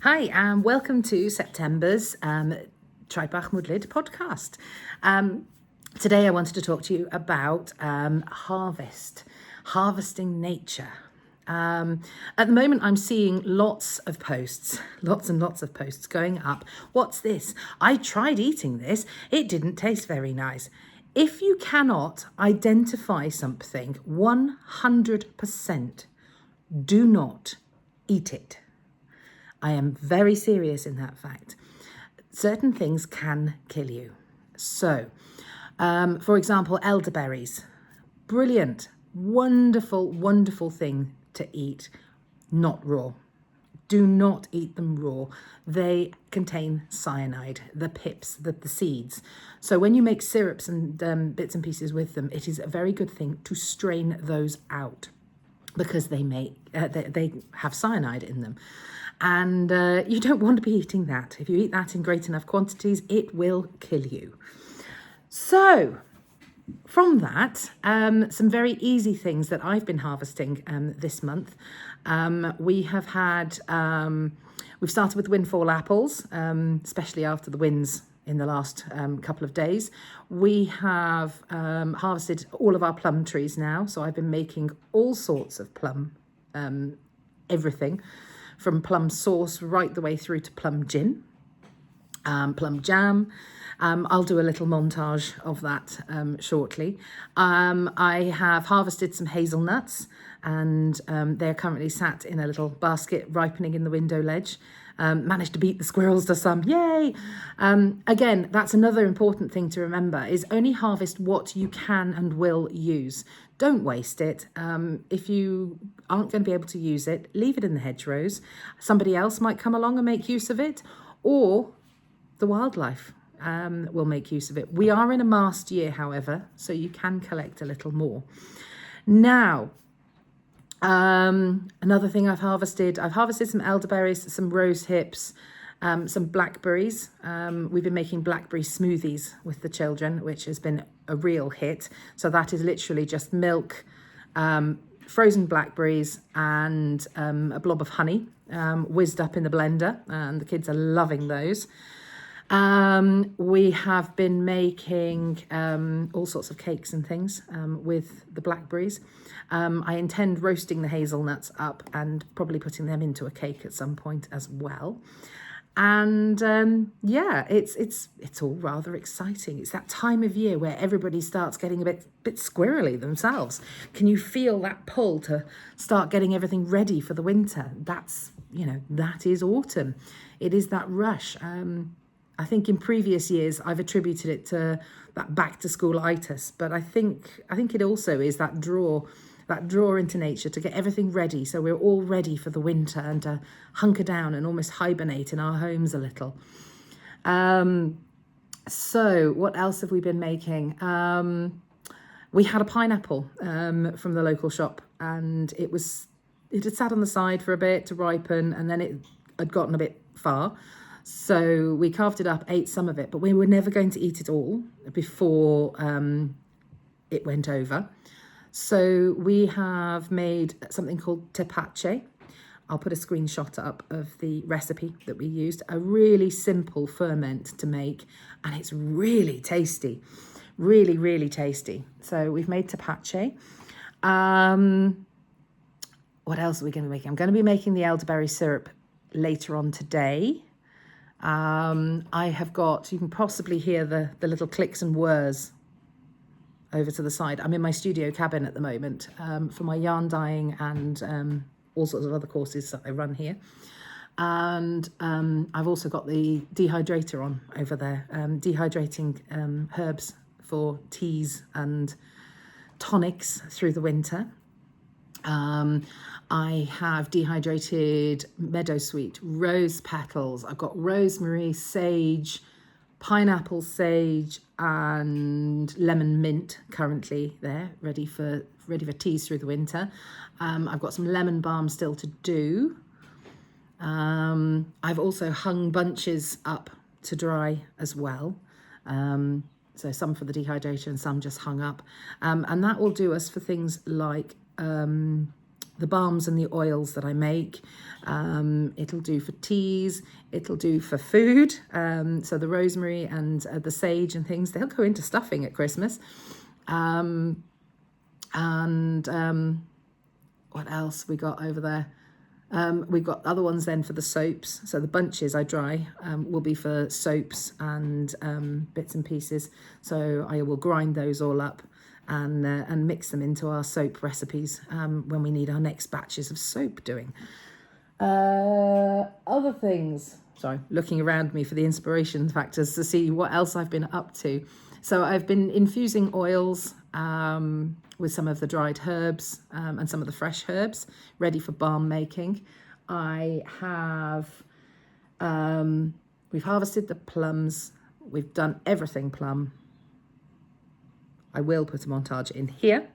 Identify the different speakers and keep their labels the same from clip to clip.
Speaker 1: Hi, and welcome to September's Tribach Mudlid podcast. Today I wanted to talk to you about harvesting nature. At the moment, I'm seeing lots and lots of posts going up. What's this? I tried eating this. It didn't taste very nice. If you cannot identify something 100%, do not eat it. I am very serious in that fact. Certain things can kill you. So, for example, elderberries. Brilliant, wonderful, wonderful thing to eat, not raw. Do not eat them raw. They contain cyanide, the pips, the seeds. So when you make syrups and bits and pieces with them, it is a very good thing to strain those out because they have cyanide in them. And you don't want to be eating that. If you eat that in great enough quantities, it will kill you. So from that, some very easy things that I've been harvesting this month. We've started with windfall apples, especially after the winds in the last couple of days. We have harvested all of our plum trees now. So I've been making all sorts of plum, everything from plum sauce right the way through to plum gin, plum jam. I'll do a little montage of that shortly. I have harvested some hazelnuts and they're currently sat in a little basket ripening in the window ledge. Managed to beat the squirrels to some, yay! Again, that's another important thing to remember is only harvest what you can and will use. Don't waste it. If you aren't going to be able to use it, leave it in the hedgerows. Somebody else might come along and make use of it, or the wildlife will make use of it. We are in a mast year, however, so you can collect a little more. Now, another thing I've harvested some elderberries, some rose hips, some blackberries. We've been making blackberry smoothies with the children, which has been a real hit. So that is literally just milk, frozen blackberries and a blob of honey whizzed up in the blender, and the kids are loving those. We have been making all sorts of cakes and things with the blackberries. I intend roasting the hazelnuts up and probably putting them into a cake at some point as well. And it's all rather exciting. It's that time of year where everybody starts getting a bit squirrely themselves. Can you feel that pull to start getting everything ready for the winter? That is autumn. It is that rush. I think in previous years I've attributed it to that back to school itis, but I think it also is that draw into nature to get everything ready so we're all ready for the winter and to hunker down and almost hibernate in our homes a little. So what else have we been making? We had a pineapple from the local shop, and it had sat on the side for a bit to ripen, and then it had gotten a bit far. So we carved it up, ate some of it, but we were never going to eat it all before it went over. So we have made something called tepache. I'll put a screenshot up of the recipe that we used. A really simple ferment to make, and it's really tasty. Really, really tasty. So we've made tepache. What else are we going to be making? I'm going to be making the elderberry syrup later on today. I have got, you can possibly hear the little clicks and whirs over to the side. I'm in my studio cabin at the moment for my yarn dyeing and all sorts of other courses that I run here. And I've also got the dehydrator on over there, dehydrating herbs for teas and tonics through the winter. I have dehydrated meadowsweet, rose petals. I've got rosemary, sage, pineapple sage, and lemon mint currently there, ready for teas through the winter. I've got some lemon balm still to do. I've also hung bunches up to dry as well. So some for the dehydrator and some just hung up. And that will do us for things like the balms and the oils that I make. It'll do for teas, it'll do for food. So the rosemary and the sage and things, they'll go into stuffing at Christmas. What else we got over there? We've got other ones then for the soaps. So the bunches I dry will be for soaps and bits and pieces. So I will grind those all up and mix them into our soap recipes when we need our next batches of soap doing. Other things. Sorry, looking around me for the inspiration factors to see what else I've been up to. So I've been infusing oils with some of the dried herbs and some of the fresh herbs ready for balm making. I have, we've harvested the plums. We've done everything plum. I will put a montage in here.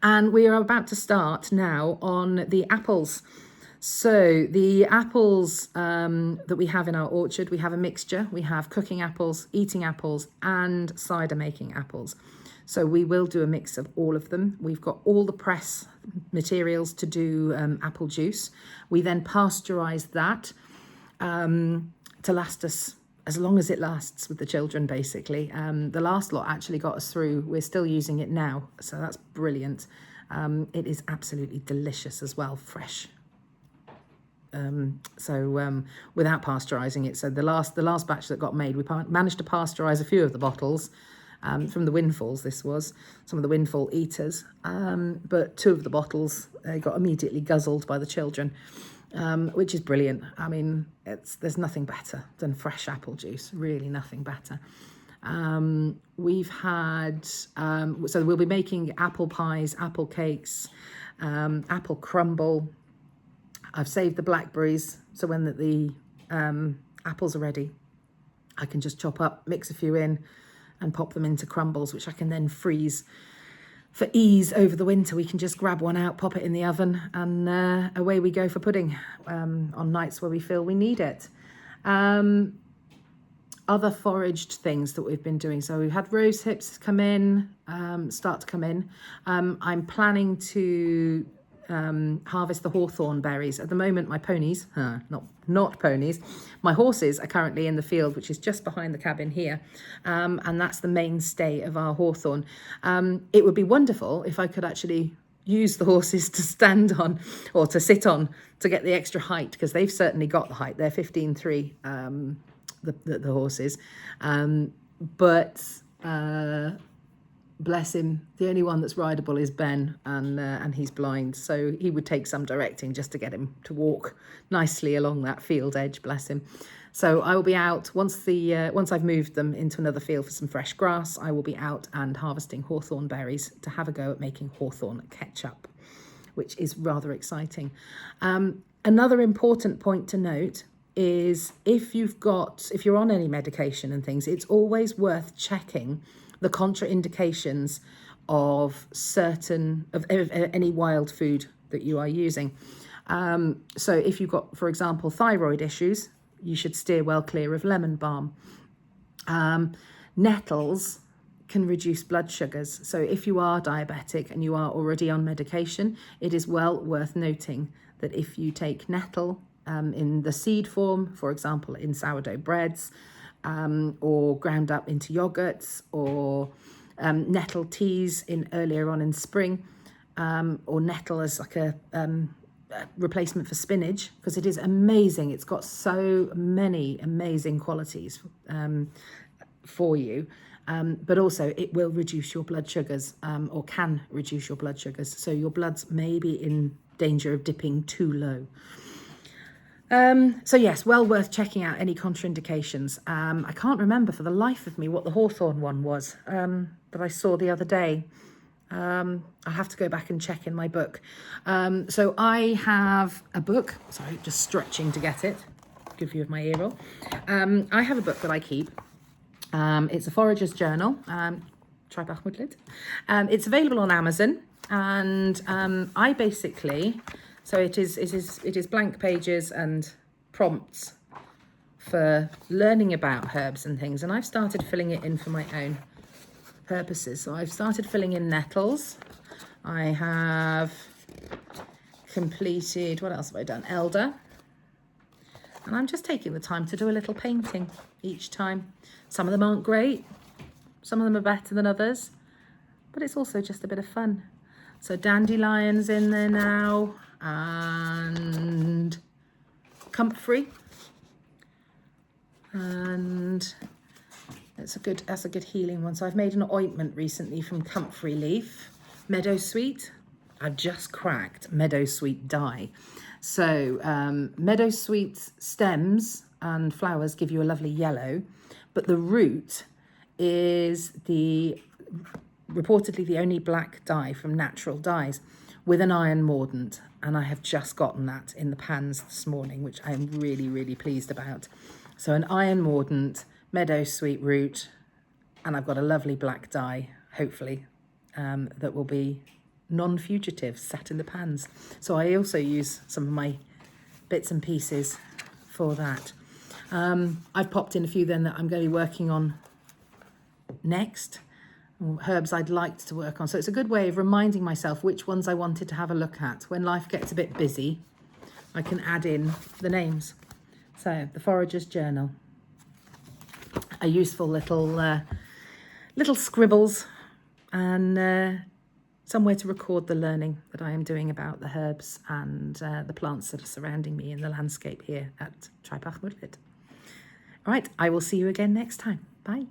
Speaker 1: And we are about to start now on the apples. So the apples that we have in our orchard, we have a mixture. We have cooking apples, eating apples, and cider making apples. So we will do a mix of all of them. We've got all the press materials to do apple juice. We then pasteurize that to last us as long as it lasts with the children, basically. The last lot actually got us through. We're still using it now, so that's brilliant. It is absolutely delicious as well, fresh. Without pasteurising it. So the last batch that got made, we managed to pasteurize a few of the bottles from the windfalls. This was some of the windfall eaters, but 2 of the bottles got immediately guzzled by the children, which is brilliant. I mean, there's nothing better than fresh apple juice, really nothing better. We've had, so we'll be making apple pies, apple cakes, apple crumble. I've saved the blackberries, so when the apples are ready, I can just chop up, mix a few in, and pop them into crumbles, which I can then freeze for ease over the winter. We can just grab one out, pop it in the oven, and away we go for pudding on nights where we feel we need it. Other foraged things that we've been doing. So we've had rose hips come in, start to come in. I'm planning to harvest the hawthorn berries. At the moment, my ponies, not ponies, my horses are currently in the field, which is just behind the cabin here, and that's the mainstay of our hawthorn. It would be wonderful if I could actually use the horses to stand on or to sit on to get the extra height, because they've certainly got the height. They're 15.3, the horses, but bless him, the only one that's rideable is Ben, and he's blind, so he would take some directing just to get him to walk nicely along that field edge, bless him. So I will be out once I've moved them into another field for some fresh grass. I will be out and harvesting hawthorn berries to have a go at making hawthorn ketchup, which is rather exciting. Another important point to note is if you're on any medication and things, it's always worth checking the contraindications of any wild food that you are using. So if you've got, for example, thyroid issues, you should steer well clear of lemon balm. Nettles can reduce blood sugars. So if you are diabetic and you are already on medication, it is well worth noting that if you take nettle in the seed form, for example, in sourdough breads, or ground up into yogurts, or nettle teas earlier on in spring, or nettle as like a replacement for spinach, because it is amazing. It's got so many amazing qualities for you, but also it will reduce your blood sugars, or can reduce your blood sugars. So your bloods may be in danger of dipping too low. So yes, well worth checking out any contraindications. I can't remember for the life of me what the hawthorn one was that I saw the other day. I'll have to go back and check in my book. So I have a book, sorry, just stretching to get it, good view of my ear roll. I have a book that I keep. It's a forager's journal, Traibach Mudlid. It's available on Amazon, and I basically, so it is blank pages and prompts for learning about herbs and things, and I've started filling it in for my own purposes. So I've started filling in nettles. I have completed, what else have I done? Elder. And I'm just taking the time to do a little painting each time. Some of them aren't great, some of them are better than others, but it's also just a bit of fun. So dandelions in there now, and comfrey, and that's a good healing one. So I've made an ointment recently from comfrey leaf, meadowsweet. I've just cracked meadowsweet dye. So meadowsweet stems and flowers give you a lovely yellow, but the root is reportedly the only black dye from natural dyes with an iron mordant, and I have just gotten that in the pans this morning, which I am really, really pleased about. So an iron mordant, meadowsweet root, and I've got a lovely black dye, hopefully, that will be non-fugitive, sat in the pans. So I also use some of my bits and pieces for that. I've popped in a few then that I'm going to be working on next, herbs I'd like to work on. So it's a good way of reminding myself which ones I wanted to have a look at. When life gets a bit busy, I can add in the names. So the Forager's Journal, a useful little scribbles, and somewhere to record the learning that I am doing about the herbs and the plants that are surrounding me in the landscape here at Traibach Mudlid. All right, I will see you again next time. Bye.